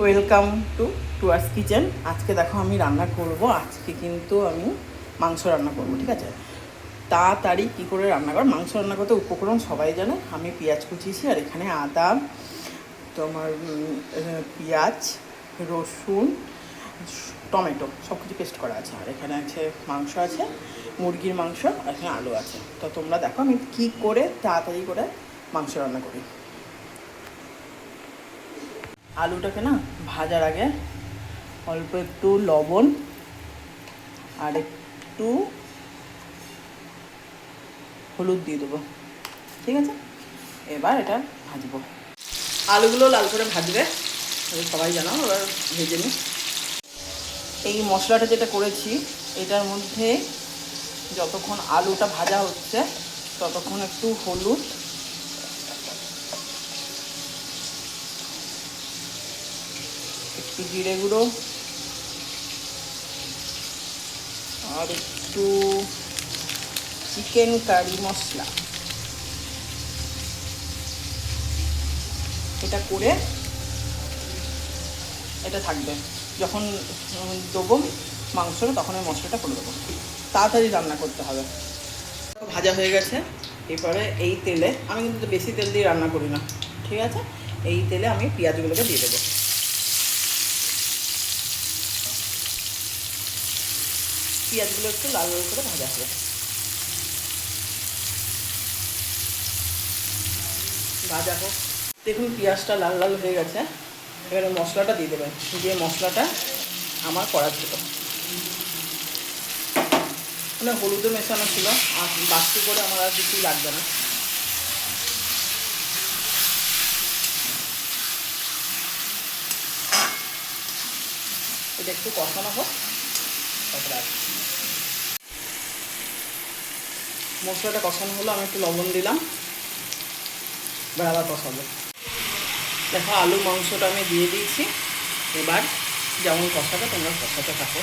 Welcome to towards kitchen. আজকে দেখো আমি রান্না করব। আজকে কিন্তু আমি মাংস রান্না করব, ঠিক আছে? তাড়াতাড়ি কী করে রান্না কর, মাংস রান্না করতে উপকরণ সবাই জানে। আমি পেঁয়াজ কুচিয়েছি, আর এখানে আদা, তোমার পেঁয়াজ, রসুন, টমেটো সব কিছু পেস্ট করা আছে। আর এখানে আছে মাংস, আছে মুরগির মাংস, আর এখানে আলু আছে। তো তোমরা দেখো আমি কী করে তাড়াতাড়ি করে মাংস রান্না করি। আলুটাকে না ভাজার আগে অল্প একটু লবণ আর একটু হলুদ দিয়ে দেবো, ঠিক আছে? এবার এটা ভাজবো। আলুগুলো লাল করে ভাজবে, সবাই জানো। এবার ভেজে নিই। এই মশলাটা যেটা করেছি এটার মধ্যে যতক্ষণ আলুটা ভাজা হচ্ছে ততক্ষণ একটু হলুদ, একটু জিরে গুঁড়ো, আর একটু চিকেন কারি মশলা, এটা করে এটা থাকবে। যখন দেবো মাংসটা তখন ওই মশলাটা করে দেবো। তাড়াতাড়ি রান্না করতে হবে। ভাজা হয়ে গেছে। এরপরে এই তেলে, আমি কিন্তু বেশি তেল দিয়ে রান্না করি না, ঠিক আছে? এই তেলে আমি পেঁয়াজগুলোকে দিয়ে দেবো। পেঁয়াজগুলো একটু লাল লাল করে ভাজা হবে। ভাজা হোক। দেখুন পেঁয়াজটা লাল লাল হয়ে গেছে। এবারে মশলাটা দিয়ে দেবেন। যে মশলাটা আমার করা ছিল, মানে হলুদও মেশানো ছিল, আর বাড়তি করে আমার আর কিছুই লাগবে না। এটা একটু কষানো হোক, তারপরে মশলাটা কষানো হলো, আমি একটু লবণ দিলাম, এবার আবার কষাবো। দেখো আলু মাংসটা আমি দিয়ে দিয়েছি। এবার যেমন কষাবে তোমরা কষাতে থাকো।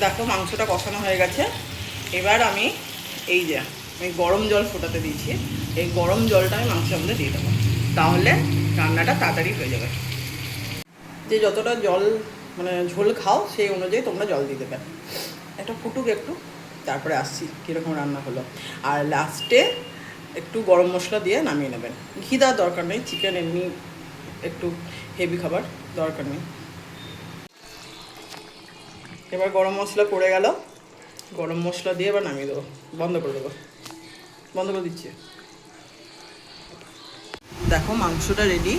দেখো মাংসটা কষানো হয়ে গেছে। এবার আমি এই যে আমি গরম জল ফোটাতে দিয়েছি, এই গরম জলটা আমি মাংসের মধ্যে দিয়ে দেবো। তাহলে রান্নাটা তাড়াতাড়ি হয়ে যাবে। যে যতটা জল মানে ঝোল খাও সেই অনুযায়ী তোমরা জল দিয়ে দেবে। একটা ফুটুক একটু, তারপরে আসছি কীরকম রান্না হলো। আর লাস্টে একটু গরম মশলা দিয়ে নামিয়ে নেবেন। ঘি দেওয়ার দরকার নেই, চিকেন এমনি একটু হেভি খাবার, দরকার নেই। এবার গরম মশলা পড়ে গেল, গরম মশলা দিয়ে এবার নামিয়ে দেবো, বন্ধ করে দেবো। বন্ধ করে দিচ্ছি। দেখো মাংসটা রেডি।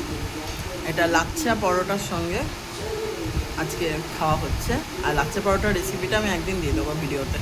এটা লাচ্ছা পরোটার সঙ্গে আজকে খাওয়া হচ্ছে। আর লাচ্ছা পরোটার রেসিপিটা আমি একদিন দিয়ে দেবো ভিডিওতে।